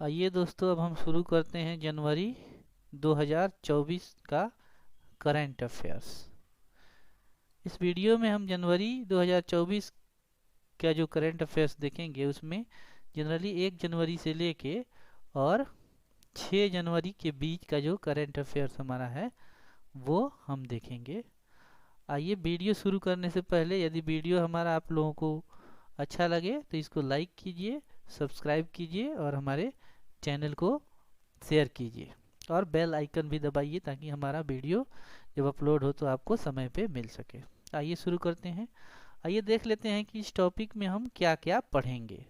आइए दोस्तों, अब हम शुरू करते हैं जनवरी 2024 का करंट अफेयर्स। इस वीडियो में हम जनवरी 2024 का जो करंट अफेयर्स देखेंगे उसमें जनरली 1 जनवरी से लेके और 6 जनवरी के बीच का जो करंट अफेयर्स हमारा है वो हम देखेंगे। आइए, वीडियो शुरू करने से पहले यदि वीडियो हमारा आप लोगों को अच्छा लगे तो इसको लाइक कीजिए, सब्सक्राइब कीजिए और हमारे चैनल को शेयर कीजिए और बेल आइकन भी दबाइए ताकि हमारा वीडियो जब अपलोड हो तो आपको समय पे मिल सके। आइए शुरू करते हैं। आइए देख लेते हैं कि इस टॉपिक में हम क्या क्या पढ़ेंगे।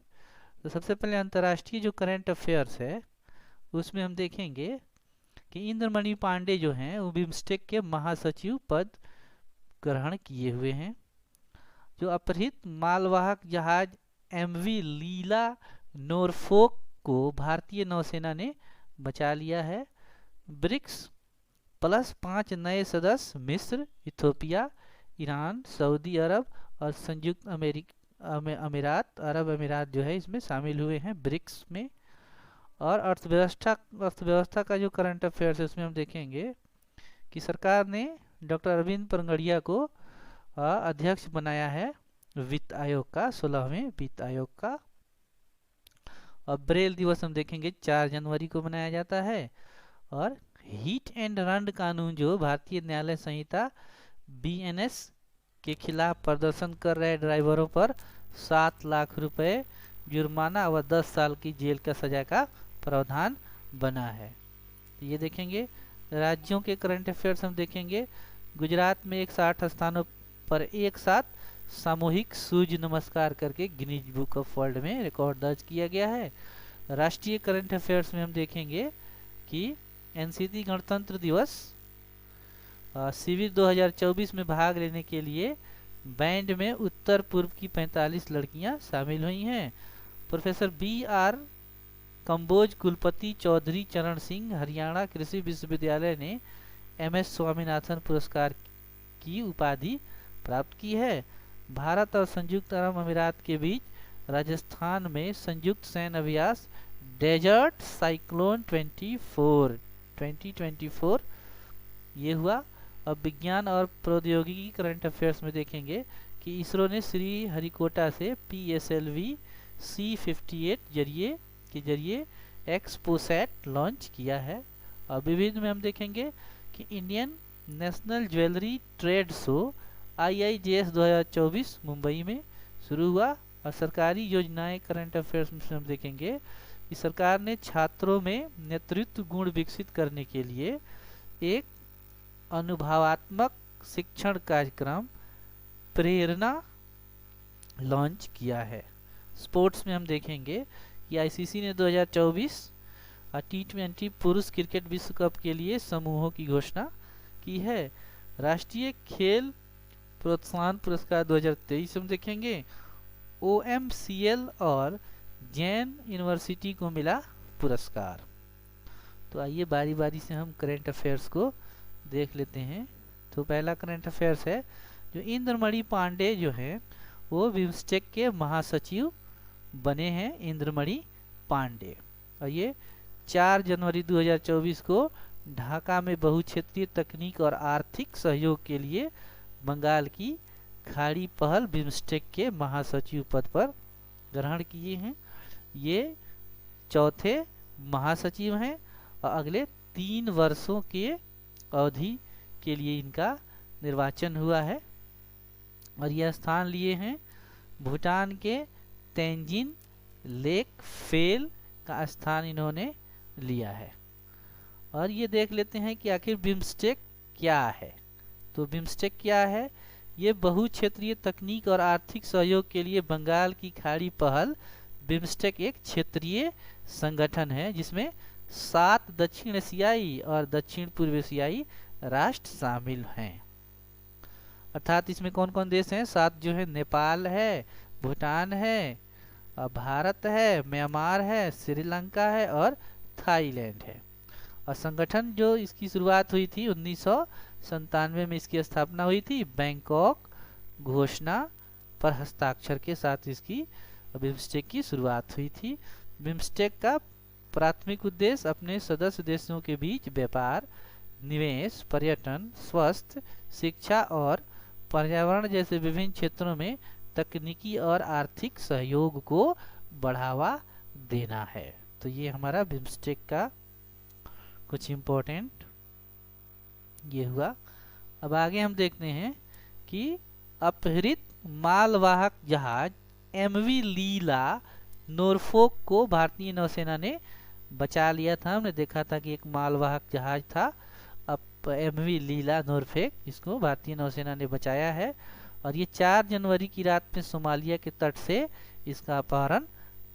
तो सबसे पहले अंतर्राष्ट्रीय जो करंट अफेयर्स है उसमें हम देखेंगे कि इंद्रमणि पांडे जो हैं वो बिम्स्टेक के महासचिव पद ग्रहण किए हुए हैं। जो अपहृत मालवाहक जहाज एमवी लीला नॉरफोक को भारतीय नौसेना ने बचा लिया है। ब्रिक्स प्लस 5 नए सदस्य मिस्र, इथोपिया, ईरान, सऊदी अरब और संयुक्त अमीरात अरब अमीरात जो है इसमें शामिल हुए हैं ब्रिक्स में। और अर्थव्यवस्था का जो करंट अफेयर्स है उसमें हम देखेंगे कि सरकार ने डॉक्टर अरविंद पंगड़िया को अध्यक्ष बनाया है वित्त आयोग का, 16वें वित्त आयोग का। और ब्रेल दिवस हम देखेंगे 4 जनवरी को मनाया जाता है। और हिट एंड रन कानून जो भारतीय न्यायालय संहिता बीएनएस के खिलाफ प्रदर्शन कर रहे ड्राइवरों पर 7 लाख रुपए जुर्माना व 10 साल की जेल का सजा का प्रावधान बना है। तो ये देखेंगे। राज्यों के करंट अफेयर्स हम देखेंगे। गुजरात में 160 स्थानों पर एक साथ सामूहिक सूर्य नमस्कार करके गिनीज बुक ऑफ वर्ल्ड में रिकॉर्ड दर्ज किया गया है। राष्ट्रीय करंट अफेयर्स में हम देखेंगे कि एनसीसी गणतंत्र दिवस शिविर 2024 में भाग लेने के लिए बैंड में उत्तर पूर्व की 45 लड़कियां शामिल हुई हैं। प्रोफेसर बी आर कंबोज कुलपति चौधरी चरण सिंह हरियाणा कृषि विश्वविद्यालय ने एमएस स्वामीनाथन पुरस्कार की उपाधि प्राप्त की है। भारत और संयुक्त अरब अमीरात के बीच राजस्थान में संयुक्त सैन्य अभ्यास डेजर्ट साइक्लोन 2024 ये हुआ। अब विज्ञान और प्रौद्योगिकी करंट अफेयर्स में देखेंगे कि इसरो ने श्री हरिकोटा से PSLV C58 के जरिए एक्सपोसैट लॉन्च किया है। और विविध में हम देखेंगे कि Indian national jewellery trade show IIJS 2024 Mumbai में शुरू हुआ। और सरकारी योजनाएं करंट अफेयर्स में हम देखेंगे कि सरकार ने छात्रों में नेतृत्व गुण विकसित करने के लिए एक अनुभवात्मक शिक्षण कार्यक्रम प्रेरणा लॉन्च किया है। स्पोर्ट्स में हम देखेंगे कि आईसीसी ने 2024 T20 पुरुष क्रिकेट विश्व कप के लिए समूहों की घोषणा की है। राष्ट्रीय खेल प्रोत्साहन पुरस्कार 2023 हम देखेंगे। OMCL और जैन यूनिवर्सिटी को मिला पुरस्कार। तो आइए बारी बारी से हम करंट अफेयर्स को देख लेते हैं। तो पहला करंट अफेयर्स है जो इंद्रमणि पांडे जो हैं वो बिम्स्टेक के महासचिव बने हैं, इंद्रमणि पांडे। और ये 4 जनवरी 2024 को ढाका में बहुक्षेत्रीय तकनीक और आर्थिक सहयोग के लिए बंगाल की खाड़ी पहल बिम्स्टेक के महासचिव पद पर ग्रहण किए हैं। ये चौथे महासचिव हैं और अगले 3 वर्षों के अवधि के लिए इनका निर्वाचन हुआ है। और यह स्थान लिए हैं भूटान के तेंजिन लेक फेल का स्थान इन्होंने लिया है। और ये देख लेते हैं कि आखिर बिम्स्टेक क्या है। तो बिम्स्टेक क्या है? ये बहुक्षेत्रीय तकनीक और आर्थिक सहयोग के लिए बंगाल की खाड़ी पहल बिम्स्टेक एक क्षेत्रीय संगठन है जिसमें 7 दक्षिण एशियाई और दक्षिण पूर्व एशियाई राष्ट्र शामिल हैं। अर्थात इसमें कौन कौन देश हैं? 7 जो है नेपाल है, भूटान है, भारत है, म्यांमार है, श्रीलंका है और थाईलैंड है। और संगठन जो इसकी शुरुआत हुई थी 1997 में इसकी स्थापना हुई थी। बैंकॉक घोषणा पर हस्ताक्षर के साथ इसकी बिम्स्टेक की शुरुआत हुई थी। बिम्स्टेक का प्राथमिक उद्देश्य अपने सदस्य देशों के बीच व्यापार, निवेश, पर्यटन, स्वास्थ्य, शिक्षा और पर्यावरण जैसे विभिन्न क्षेत्रों में तकनीकी और आर्थिक सहयोग को बढ़ावा देना है। तो ये हमारा बिम्स्टेक का कुछ इम्पोर्टेंट ये हुआ। अब आगे हम देखते हैं कि अपहृत मालवाहक जहाज एमवी लीला नॉरफोक को भारतीय नौसेना ने बचा लिया था। हमने देखा था कि एक मालवाहक जहाज था, अब एमवी लीला नॉरफेक, इसको भारतीय नौसेना ने बचाया है। और ये 4 जनवरी की रात में सोमालिया के तट से इसका अपहरण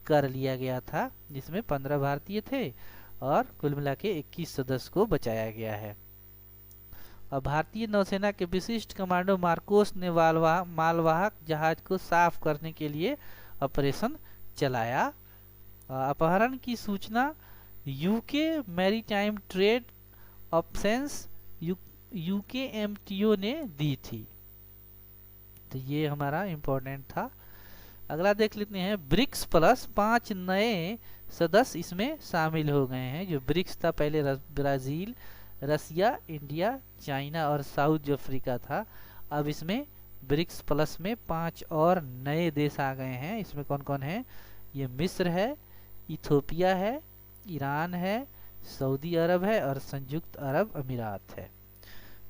कर लिया गया था, जिसमें 15 भारतीय थे और कुल मिला के 21 सदस्य को बचाया गया है। और भारतीय नौसेना के विशिष्ट कमांडो मार्कोस ने मालवाहक जहाज को साफ करने के लिए ऑपरेशन चलाया। अपहरण की सूचना UK maritime trade options UKMTO ने दी थी। तो ये हमारा इम्पोर्टेंट था। अगला देख लेते हैं, ब्रिक्स प्लस 5 नए सदस्य इसमें शामिल हो गए हैं। जो ब्रिक्स था पहले ब्राजील, रसिया, इंडिया, चाइना और साउथ अफ्रीका था। अब इसमें ब्रिक्स प्लस में 5 और नए देश आ गए हैं। इसमें कौन कौन है? ये मिस्र है, इथोपिया है, ईरान है, सऊदी अरब है और संयुक्त अरब अमीरात है।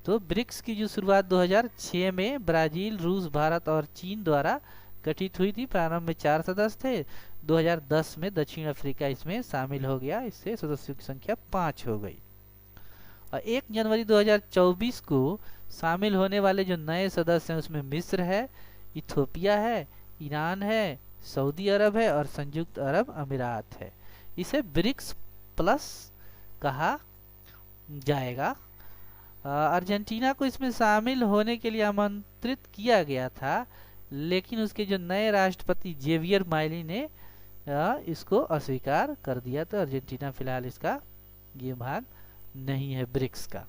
तो ब्रिक्स की जो शुरुआत 2006 में ब्राजील, रूस, भारत और चीन द्वारा गठित हुई थी। प्रारंभ में 4 सदस्य थे। 2010 में दक्षिण अफ्रीका इसमें शामिल हो गया, इससे सदस्यों की संख्या 5 हो गई। और 1 जनवरी 2024 को शामिल होने वाले जो नए सदस्य हैं उसमें मिस्र है, इथोपिया है, ईरान है, सऊदी अरब है और संयुक्त अरब अमीरात है। इसे ब्रिक्स प्लस कहा जाएगा। अर्जेंटीना को इसमें शामिल होने के लिए आमंत्रित किया गया था, लेकिन उसके जो नए राष्ट्रपति जेवियर माइली ने इसको अस्वीकार कर दिया। तो अर्जेंटीना फिलहाल इसका ये भाग नहीं है ब्रिक्स का।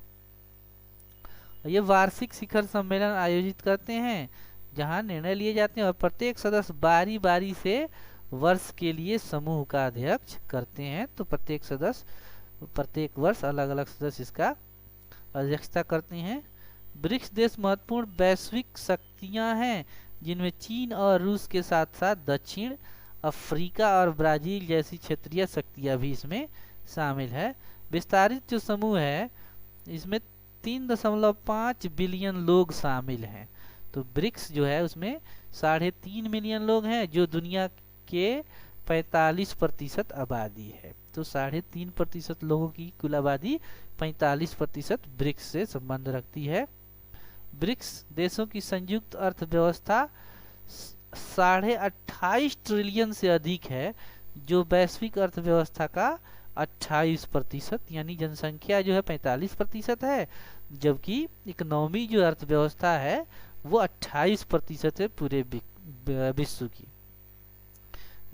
ये वार्षिक शिखर सम्मेलन आयोजित करते हैं जहां निर्णय लिए जाते हैं और प्रत्येक सदस्य बारी बारी से वर्ष के लिए समूह का अध्यक्ष करते हैं। तो प्रत्येक वर्ष अलग अलग सदस्य इसका अध्यक्षता करते हैं। ब्रिक्स देश महत्वपूर्ण वैश्विक शक्तियां हैं, जिनमें चीन और रूस के साथ साथ दक्षिण अफ्रीका और ब्राजील जैसी क्षेत्रीय शक्तियां भी इसमें शामिल है। विस्तारित जो समूह है इसमें 3.5 बिलियन लोग शामिल हैं। तो ब्रिक्स जो है उसमें 3.5 मिलियन लोग हैं, जो दुनिया के 45% आबादी है। तो 3.5% लोगों की कुल आबादी 45% ब्रिक्स से संबंध रखती है। ब्रिक्स देशों की संयुक्त अर्थव्यवस्था 28.5 ट्रिलियन से अधिक है, जो वैश्विक अर्थव्यवस्था का 28%, यानी जनसंख्या जो है 45% है, जबकि इकोनॉमी जो अर्थव्यवस्था है वो 28% है पूरे विश्व की।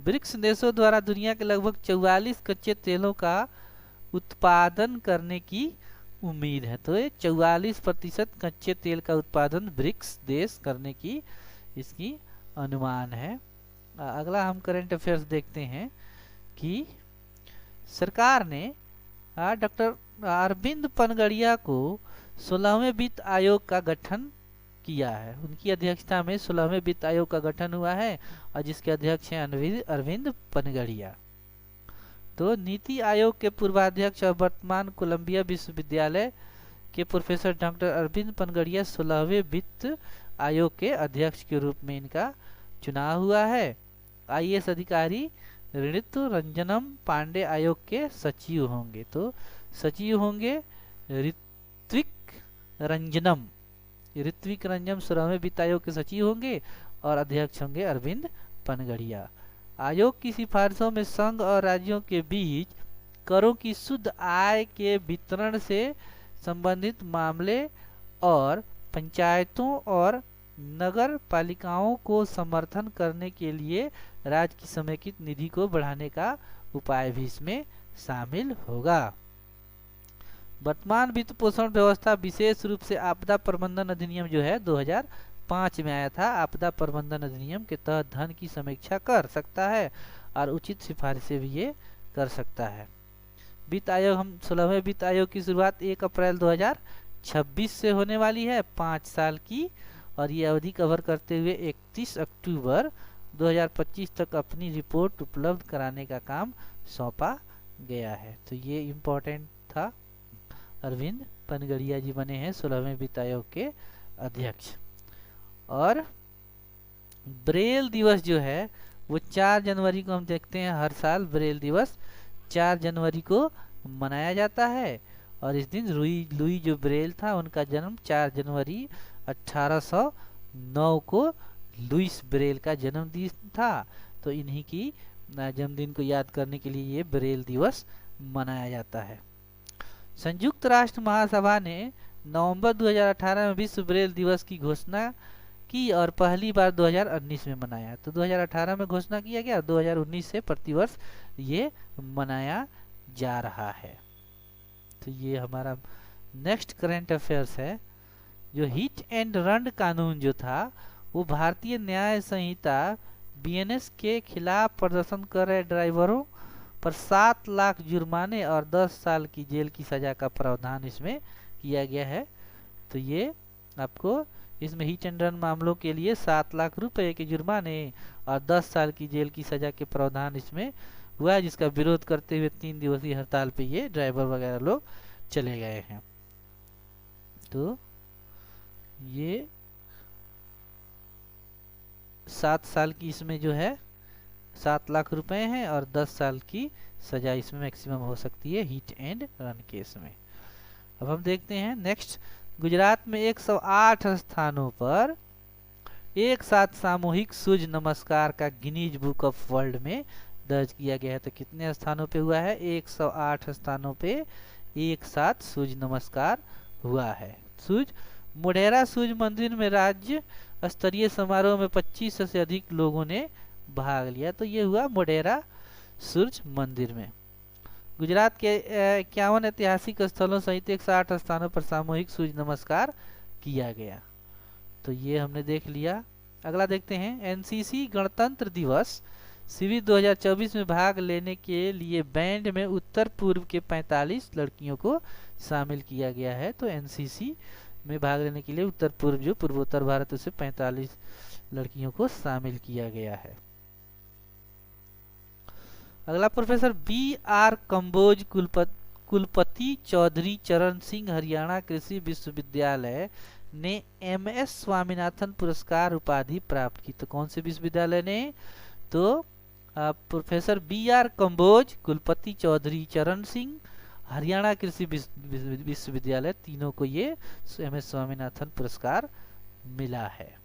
ब्रिक्स देशों द्वारा दुनिया के लगभग 44 कच्चे तेलों का उत्पादन करने की उम्मीद है। तो ये 44% कच्चे तेल का उत्पादन ब्रिक्स देश करने की इसकी अनुमान है। अगला हम करंट अफेयर्स देखते हैं कि सरकार ने डॉक्टर अरविंद पनगड़िया को 16वें वित्त आयोग का गठन किया है। उनकी अध्यक्षता में 16वें वित्त आयोग का गठन हुआ है और जिसके अध्यक्ष हैं अरविंद पनगड़िया। तो नीति आयोग के पूर्वाध्यक्ष और वर्तमान कोलंबिया विश्वविद्यालय के प्रोफेसर डॉक्टर अरविंद पनगड़िया 16वें वित्त आयोग के अध्यक्ष के रूप में इनका चुनाव हुआ है। आईएएस अधिकारी ऋतु रंजनम पांडे आयोग के सचिव होंगे। तो सचिव होंगे ऋत्विक रंजनम 16वें वित्त आयोग के सचिव होंगे और अध्यक्ष होंगे अरविंद पनगड़िया। आयोग की सिफारिशों में संघ और राज्यों के बीच करों की शुद्ध आय के वितरण से संबंधित मामले और पंचायतों और नगर पालिकाओं को समर्थन करने के लिए राज्य की समेकित निधि को बढ़ाने का उपाय भी इसमें शामिल होगा। वर्तमान वित्त पोषण व्यवस्था विशेष रूप से आपदा प्रबंधन अधिनियम जो है 2005 में आया था। आपदा प्रबंधन अधिनियम के तहत धन की समीक्षा कर सकता है और उचित सिफारिशें भी ये कर सकता है। वित्त आयोग, हम 16वें वित्त आयोग की शुरुआत 1 अप्रैल 2026 से होने वाली है, 5 साल की, और ये अवधि कवर करते हुए 31 अक्टूबर 2025 तक अपनी रिपोर्ट उपलब्ध कराने का काम सौंपा गया है। तो ये इम्पोर्टेंट था। अरविंद पनगड़िया जी बने हैं 16वें वित्त आयोग के अध्यक्ष। और ब्रेल दिवस जो है वो 4 जनवरी को हम देखते हैं, हर साल ब्रेल दिवस 4 जनवरी को मनाया जाता है। और इस दिन लुई जो ब्रेल था उनका जन्म 4 जनवरी 1809 को लुइस ब्रेल का जन्मदिन था। तो इन्हीं की जन्मदिन को याद करने के लिए ये ब्रेल दिवस मनाया जाता है। संयुक्त राष्ट्र महासभा ने नवंबर 2018 में विश्व ब्रेल दिवस की घोषणा की और पहली बार 2019 में मनाया। तो 2018 में घोषणा किया गया, 2019 से प्रतिवर्ष ये मनाया जा रहा है। तो ये हमारा नेक्स्ट करंट अफेयर्स है। जो हिट एंड रन कानून जो था वो भारतीय न्याय संहिता बीएनएस के खिलाफ प्रदर्शन कर रहे ड्राइवरों पर 7 लाख जुर्माने और 10 साल की जेल की सजा का प्रावधान इसमें किया गया है। तो ये आपको इसमें हिट एंड रन मामलों के लिए 7 लाख रुपए के जुर्माने और 10 साल की जेल की सजा के प्रावधान इसमें हुआ है, जिसका विरोध करते हुए 3 दिवसीय हड़ताल पे ये ड्राइवर वगैरह लोग चले गए हैं। तो ये 7 साल की इसमें जो है 7 लाख रुपए हैं और 10 साल की सजा इसमें मैक्सिमम हो सकती है हिट एंड रन केस में। अब हम देखते हैं नेक्स्ट। गुजरात में 108 स्थानों पर एक साथ सामूहिक सूर्य नमस्कार का गिनीज बुक ऑफ वर्ल्ड में दर्ज किया गया है। तो कितने स्थानों पे हुआ है? 108 स्थानों पे एक साथ सूर्य नमस्कार हुआ है। मोढेरा सूर्य मंदिर में राज्य स्तरीय समारोह में 25 से अधिक लोगों ने भाग लिया। तो ये हुआ मोढेरा सूर्य मंदिर में। गुजरात के 51 ऐतिहासिक स्थलों सहित 108 स्थानों पर सामूहिक सूर्य नमस्कार किया गया। तो ये हमने देख लिया। अगला देखते हैं। एनसीसी गणतंत्र दिवस शिविर 2024 में भाग लेने के लिए बैंड में उत्तर पूर्व के 45 लड़कियों को शामिल किया गया है। तो एनसीसी में भाग लेने के लिए उत्तर पूर्व जो पूर्वोत्तर भारत से 45 लड़कियों को शामिल किया गया है। अगला प्रोफेसर बी आर कंबोज कुलपति चौधरी चरण सिंह हरियाणा कृषि विश्वविद्यालय ने एमएस स्वामीनाथन पुरस्कार उपाधि प्राप्त की। तो कौन से विश्वविद्यालय ने? तो प्रोफेसर बी आर कंबोज, कुलपति चौधरी चरण सिंह, हरियाणा कृषि विश्वविद्यालय, तीनों को ये एमएस स्वामीनाथन पुरस्कार मिला है।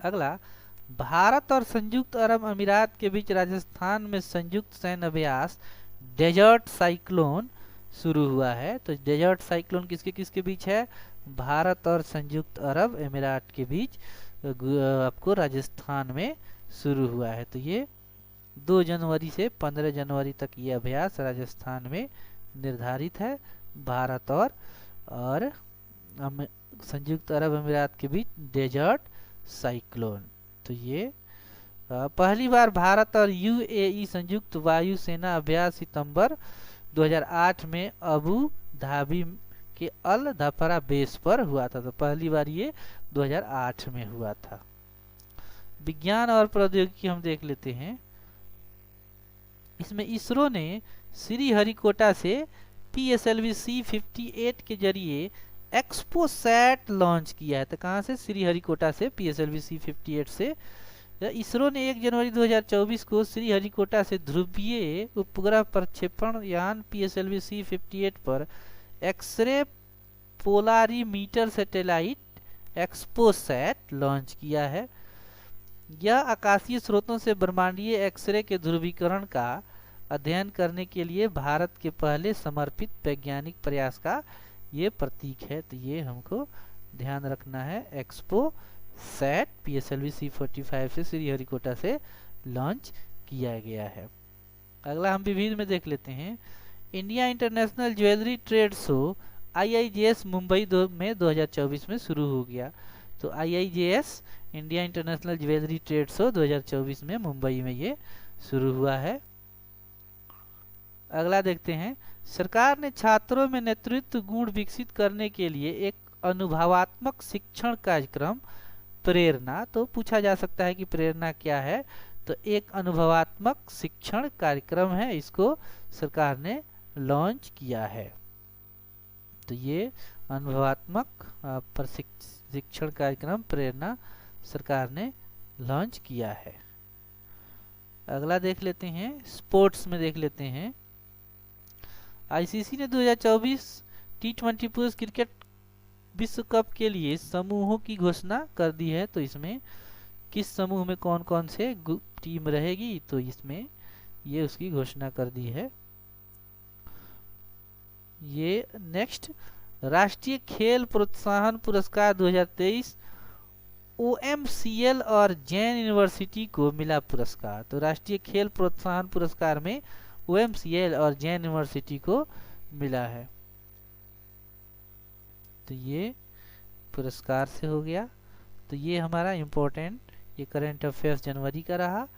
अगला, भारत और संयुक्त अरब अमीरात के बीच राजस्थान में संयुक्त सैन्य अभ्यास डेजर्ट साइक्लोन शुरू हुआ है। तो डेजर्ट साइक्लोन किसके किसके बीच है? भारत और संयुक्त अरब अमीरात के बीच आपको राजस्थान में शुरू हुआ है। तो ये 2 जनवरी से 15 जनवरी तक ये अभ्यास राजस्थान में निर्धारित है। भारत और संयुक्त अरब अमीरात के बीच डेजर्ट साइक्लोन। तो ये पहली बार भारत और यूएई संयुक्त वायुसेना अभ्यास सितंबर 2008 में अबू धाबी के अल धफरा बेस पर हुआ था। तो पहली बार ये 2008 में हुआ था। विज्ञान और प्रौद्योगिकी हम देख लेते हैं। इसमें इसरो ने श्रीहरिकोटा से PSLV C58 के जरिए एक्सपोसैट लॉन्च किया है। तो कहाँ से? श्रीहरिकोटा से PSLV C58 से। इसरो ने 1 जनवरी 2024 को श्रीहरिकोटा से ध्रुवीय उपग्रह प्रक्षेपण यान PSLV C58 पर X-ray polarimeter satellite XPoSat launch किया है। यह आकाशीय स्रोतों से ब्रह्मांडीय एक्सरे के ध्रुवीकरण का अध्ययन करने के लिए भारत के पहले समर्पित वैज्ञानिक प्रयास का ये प्रतीक है। तो ये हमको ध्यान रखना है। एक्सपोसैट PSLV C45 से श्रीहरिकोटा से लॉन्च किया गया है। अगला हम विविध में देख लेते हैं। India international jewellery trade show IIJS Mumbai में 2024 में शुरू हो गया। तो IIJS India international jewellery trade show 2024 में मुंबई में ये शुरू हुआ है। अगला देखते हैं, सरकार ने छात्रों में नेतृत्व गुण विकसित करने के लिए एक अनुभवात्मक शिक्षण कार्यक्रम प्रेरणा, तो पूछा जा सकता है कि प्रेरणा क्या है, तो एक अनुभवात्मक शिक्षण कार्यक्रम है, इसको सरकार ने लॉन्च किया है। तो ये अनुभवात्मक प्रशिक्षण कार्यक्रम प्रेरणा सरकार ने लॉन्च किया है। अगला देख लेते हैं, स्पोर्ट्स में देख लेते हैं, आईसीसी ने 2024 T20 पुरुष क्रिकेट विश्व कप के लिए समूहों की घोषणा कर दी है। तो इसमें किस समूह में कौन कौन से टीम रहेगी, तो इसमें ये उसकी घोषणा कर दी है। ये नेक्स्ट, राष्ट्रीय खेल प्रोत्साहन पुरस्कार 2023 OMCL और जैन यूनिवर्सिटी को मिला पुरस्कार। तो राष्ट्रीय खेल प्रोत्साहन पुरस्कार में OMCL और जैन यूनिवर्सिटी को मिला है। तो ये पुरस्कार से हो गया। तो ये हमारा इम्पोर्टेंट ये करंट अफेयर्स जनवरी का रहा।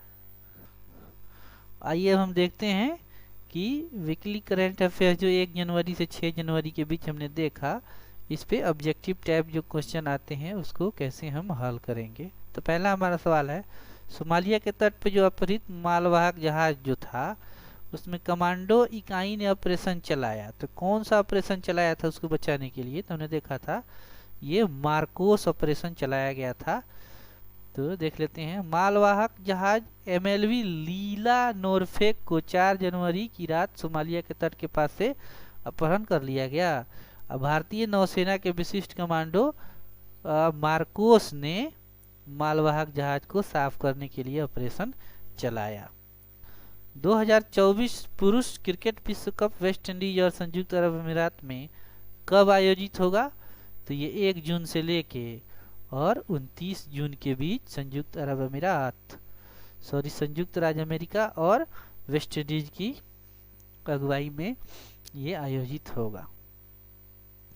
आइए अब हम देखते हैं कि वीकली करंट अफेयर्स जो 1 जनवरी से 6 जनवरी के बीच हमने देखा, इस पे ऑब्जेक्टिव टाइप जो क्वेश्चन आते हैं उसको कैसे हम हल करेंगे। तो पहला हमारा सवाल है, सोमालिया के तट पे जो अपहृत मालवाहक जहाज जो था उसमें कमांडो इकाई ने ऑपरेशन चलाया। तो कौन सा ऑपरेशन चलाया था उसको बचाने के लिए, तो हमने देखा था ये मार्कोस ऑपरेशन चलाया गया था। तो देख लेते हैं, मालवाहक जहाज MLV लीला नॉर्फेक को 4 जनवरी की रात सोमालिया के तट के पास से अपहरण कर लिया गया। भारतीय नौसेना के विशिष्ट कमांडो मार्कोस ने मालवाहक जहाज को साफ करने के लिए ऑपरेशन चलाया। 2024 पुरुष क्रिकेट विश्व कप वेस्ट इंडीज और संयुक्त अरब अमीरात में कब आयोजित होगा, तो ये 1 जून से लेके और 29 जून के बीच संयुक्त राज्य अमेरिका और वेस्ट इंडीज की अगुवाई में ये आयोजित होगा।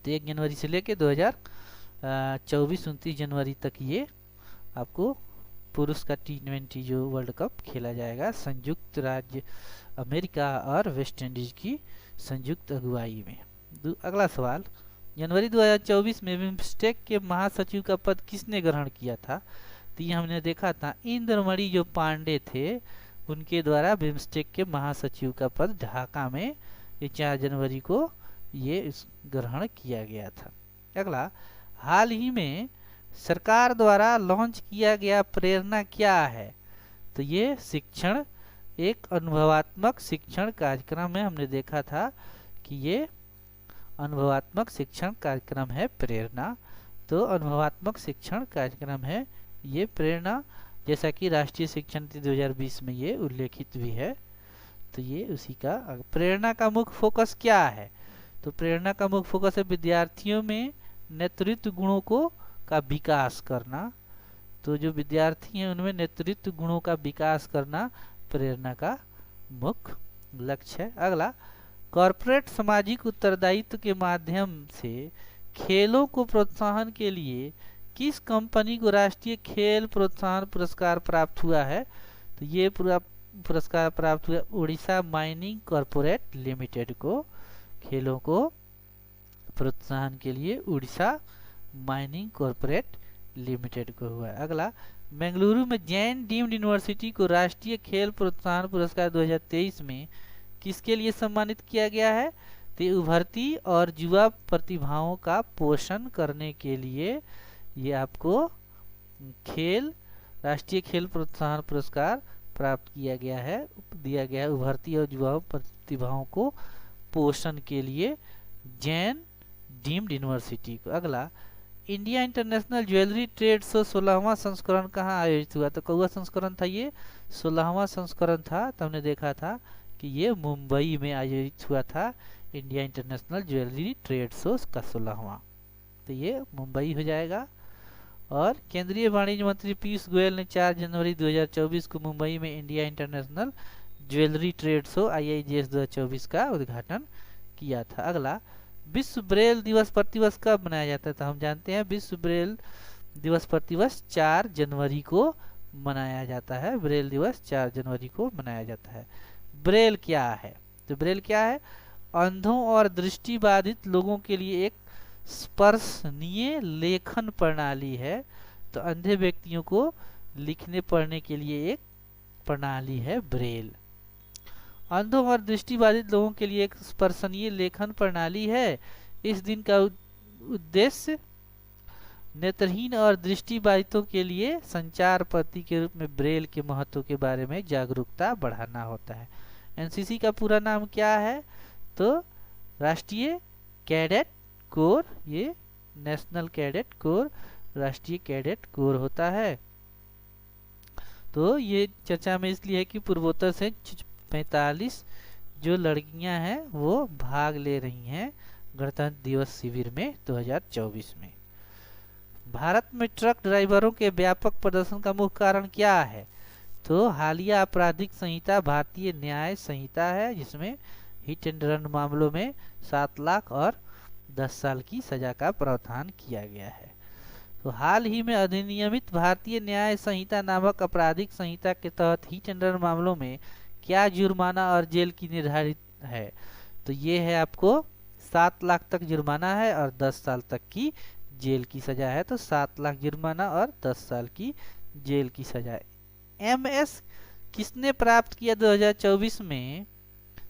तो 1 जनवरी से लेके 2024-29 जनवरी तक ये आपको पुरुष का T20 जो वर्ल्ड कप खेला जाएगा संयुक्त राज्य अमेरिका और वेस्ट इंडीज की संयुक्त अगुवाई में। अगला सवाल, जनवरी 2024 में बिम्स्टेक के महासचिव का पद किसने ग्रहण किया था, तो ये हमने देखा था इंद्रमणि जो पांडे थे उनके द्वारा बिम्स्टेक के महासचिव का पद ढाका में 4 जनवरी को ये ग्रहण किया गया था। अगला, हाल ही में सरकार द्वारा लॉन्च किया गया प्रेरणा क्या है, तो ये शिक्षण एक अनुभवात्मक शिक्षण कार्यक्रम है। हमने देखा था कि ये अनुभवात्मक शिक्षण कार्यक्रम है प्रेरणा। तो अनुभवात्मक शिक्षण कार्यक्रम है ये प्रेरणा, जैसा कि राष्ट्रीय शिक्षा नीति 2020 में ये उल्लेखित भी है। तो ये उसी का प्रेरणा का मुख्य फोकस क्या है, तो प्रेरणा का मुख्य फोकस है विद्यार्थियों में नेतृत्व गुणों का विकास करना। तो जो विद्यार्थी हैं उनमें नेतृत्व गुणों का विकास करना प्रेरणा का मुख्य लक्ष्य है। अगला, कॉर्पोरेट सामाजिक उत्तरदायित्व के माध्यम से खेलों को प्रोत्साहन के लिए किस कंपनी को राष्ट्रीय खेल प्रोत्साहन पुरस्कार प्राप्त हुआ है, तो ये पूरा पुरस्कार प्राप्त हुआ उड़ीसा माइनिंग कॉर्पोरेट लिमिटेड को। खेलों को प्रोत्साहन के लिए उड़ीसा माइनिंग कॉर्पोरेट लिमिटेड को हुआ। अगला, बेंगलुरु में जैन डीम्ड यूनिवर्सिटी को राष्ट्रीय खेल प्रोत्साहन पुरस्कार 2023 में किसके लिए सम्मानित किया गया है, तो उभरती और युवा प्रतिभाओं का पोषण करने के लिए ये आपको राष्ट्रीय खेल प्रोत्साहन पुरस्कार प्राप्त किया गया है, दिया गया है उभरती और युवा प्रतिभाओं को पोषण के लिए जैन डीम्ड यूनिवर्सिटी को। अगला, India international jewellery trade show 16वां संस्करण कहाँ आयोजित हुआ, तो कौवा संस्करण था ये 16वां संस्करण था। तो हमने देखा था कि ये मुंबई में आयोजित हुआ था India international jewellery trade show का 16वां, तो ये मुंबई हो जाएगा। और केंद्रीय वाणिज्य मंत्री पीयूष गोयल ने 4 जनवरी 2024 को मुंबई में India international jewellery trade show IIJS 2024 का उद्घाटन किया था। अगला, विश्व ब्रेल दिवस प्रतिवर्ष कब मनाया जाता है, तो हम जानते हैं विश्व ब्रेल दिवस प्रतिवर्ष 4 जनवरी को मनाया जाता है। ब्रेल दिवस 4 जनवरी को मनाया जाता है। ब्रेल क्या है, तो ब्रेल क्या है? अंधों और दृष्टिबाधित लोगों के लिए एक स्पर्शनीय लेखन प्रणाली है। तो अंधे व्यक्तियों को लिखने पढ़ने के लिए एक प्रणाली है ब्रेल। अंधों और दृष्टिबाधित लोगों के लिए एक स्पर्शनीय लेखन प्रणाली है। इस दिन का उद्देश्य नेत्रहीन और दृष्टिबाधितों के लिए संचार पद्धति के रूप में ब्रेल के महत्व के बारे में जागरूकता बढ़ाना होता है। एनसीसी का पूरा नाम क्या है? तो राष्ट्रीय कैडेट कोर, ये नेशनल कैडेट कोर, राष्ट्रीय कैडेट कोर होता है। तो ये चर्चा में इसलिए है कि पूर्वोत्तर से 45 जो लड़कियां हैं वो भाग ले रही हैं गणतंत्र दिवस शिविर में 2024 में। भारत में ट्रक ड्राइवरों के व्यापक प्रदर्शन का मुख्य कारण क्या है? तो हालिया आपराधिक संहिता भारतीय न्याय संहिता है, जिसमें हिट एंड रन मामलों में 7 लाख और 10 साल की सजा का प्रावधान किया गया है। तो हाल ही में अधिनियमित भारतीय न्याय संहिता नामक आपराधिक संहिता के तहत हिट एंड रन मामलों में क्या जुर्माना और जेल की निर्धारित है? तो ये है आपको 7 लाख तक जुर्माना है और 10 साल तक की जेल की सजा है। तो 7 लाख जुर्माना और 10 साल की जेल की सजा है। एमएस किसने प्राप्त किया 2024 में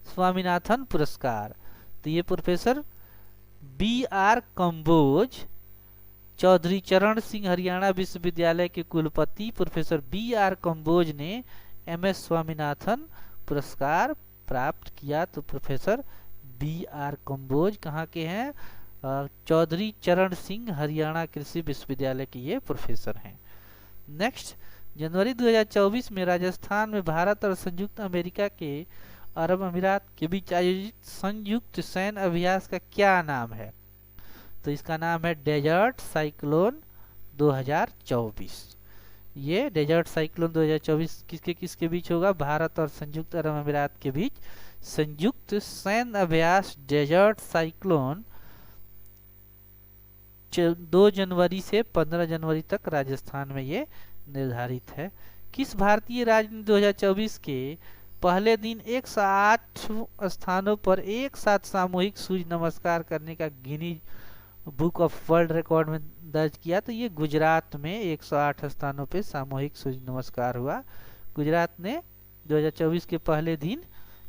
स्वामीनाथन पुरस्कार? तो ये प्रोफेसर BR कंबोज, चौधरी चरण सिंह हरियाणा विश्वविद्यालय के कुलपति प्रोफेसर BR कंबोज ने MS स्वामीनाथन पुरस्कार प्राप्त किया। तो प्रोफेसर BR कंबोज कहाँ के हैं? चौधरी चरण सिंह हरियाणा कृषि विश्वविद्यालय के ये प्रोफेसर हैं। नेक्स्ट, जनवरी 2024 में राजस्थान में भारत और संयुक्त अमेरिका के अरब अमीरात के बीच आयोजित संयुक्त सैन्य अभ्यास का क्या नाम है? तो इसका नाम है डेजर्ट साइक्लोन 2024। ये डेजर्ट साइक्लोन 2024 किसके किसके बीच होगा? भारत और संयुक्त अरब अमीरात के बीच संयुक्त सैन्य अभ्यास डेजर्ट साइक्लोन 2 जनवरी से 15 जनवरी तक राजस्थान में ये निर्धारित है। किस भारतीय राज्य ने 2024 के पहले दिन 108 स्थानों पर एक साथ सामूहिक सूर्य नमस्कार करने का Guinness book of world record में दर्ज किया? तो ये गुजरात में 108 स्थानों पे सामूहिक सूर्य नमस्कार हुआ। गुजरात ने 2024 के पहले दिन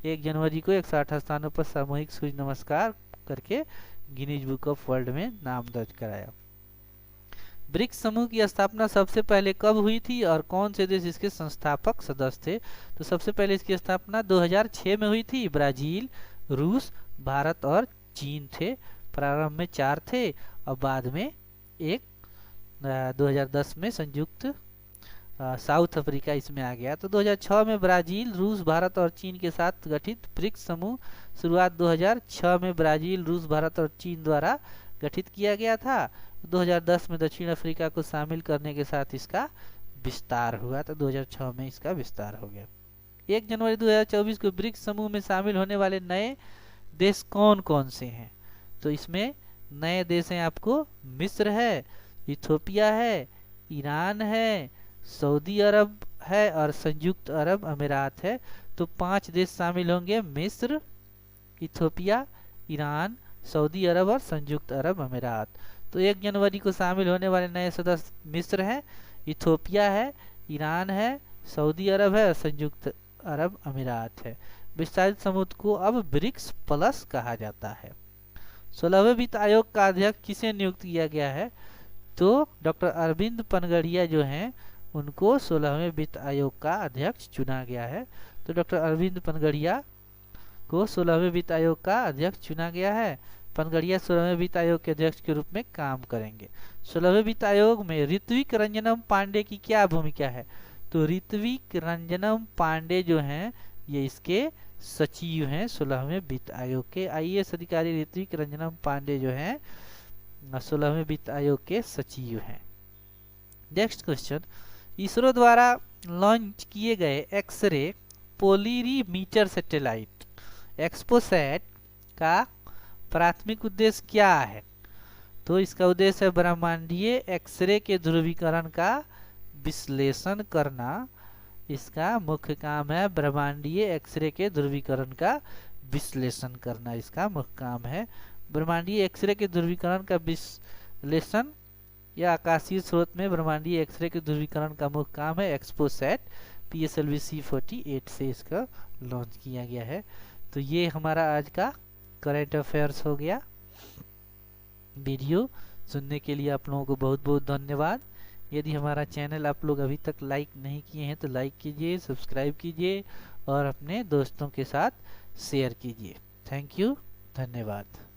1 जनवरी को 108 स्थानों पर सामूहिक सूर्य नमस्कार करके गिनीज बुक ऑफ वर्ल्ड में नाम दर्ज कराया। ब्रिक्स समूह की स्थापना सबसे पहले कब हुई थी और कौन से देश इसके संस्थापक सदस्य थे? तो सबसे पहले इसकी स्थापना 2006 में हुई थी। ब्राजील, रूस, भारत और चीन थे। प्रारंभ में 4 थे और बाद में एक 2010 में संयुक्त साउथ अफ्रीका इसमें आ गया। तो 2006 में ब्राजील, रूस, भारत और चीन के साथ गठित ब्रिक्स समूह शुरुआत 2006 में ब्राजील, रूस, भारत और चीन द्वारा गठित किया गया था। 2010 में दक्षिण अफ्रीका को शामिल करने के साथ इसका विस्तार हुआ। तो 2006 में इसका विस्तार हो गया। 1 जनवरी 2024 को ब्रिक्स समूह में शामिल होने वाले नए देश कौन कौन से हैं? तो इसमें नए देश हैं आपको मिस्र है, इथोपिया है, ईरान है, सऊदी अरब है और संयुक्त अरब अमीरात है। तो 5 देश शामिल होंगे, मिस्र, इथोपिया, ईरान, सऊदी अरब और संयुक्त अरब अमीरात। तो 1 जनवरी को शामिल होने वाले नए सदस्य मिस्र है, इथोपिया है, ईरान है, सऊदी अरब है और संयुक्त अरब अमीरात है। विस्तारित समूह को अब ब्रिक्स प्लस कहा जाता है। 16वें वित्त आयोग का अध्यक्ष किसे नियुक्त किया गया है? तो डॉक्टर अरविंद पनगड़िया जो हैं उनको 16वें वित्त आयोग का अध्यक्ष चुना गया है। तो डॉक्टर अरविंद पनगड़िया को 16वें वित्त आयोग का अध्यक्ष चुना गया है। पनगड़िया 16वें वित्त आयोग के अध्यक्ष के रूप में काम करेंगे। 16वें वित्त आयोग में ऋत्विक रंजनम पांडे की क्या भूमिका है? तो ऋत्विक रंजनम पांडे जो हैं ये इसके सचिव हैं 16वें वित्त आयोग के। IAS अधिकारी ऋत्विक रंजनम पांडे जो हैं 16वें वित्त आयोग के सचिव हैं। नेक्स्ट क्वेश्चन, इसरो द्वारा लॉन्च किए गए एक्सरे पोलिरीमीटर सैटेलाइट एक्सपोसैट का प्राथमिक उद्देश्य क्या है? तो इसका उद्देश्य है ब्रह्मांडीय एक्सरे के ध्रुवीकरण का विश्लेषण करना। इसका मुख्य काम है ब्रह्मांडीय एक्सरे के ध्रुवीकरण का विश्लेषण करना इसका मुख्य काम है। ब्रह्मांडीय एक्सरे के ध्रुवीकरण का विश्लेषण या आकाशीय स्रोत में ब्रह्मांडीय एक्सरे के ध्रुवीकरण का मुख्य काम है। एक्सपोसैट PSLV C48 से इसका लॉन्च किया गया है। तो ये हमारा आज का करंट अफेयर्स हो गया। वीडियो सुनने के लिए आप लोगों को बहुत बहुत धन्यवाद। यदि हमारा चैनल आप लोग अभी तक लाइक नहीं किए हैं तो लाइक कीजिए, सब्सक्राइब कीजिए और अपने दोस्तों के साथ शेयर कीजिए। थैंक यू, धन्यवाद।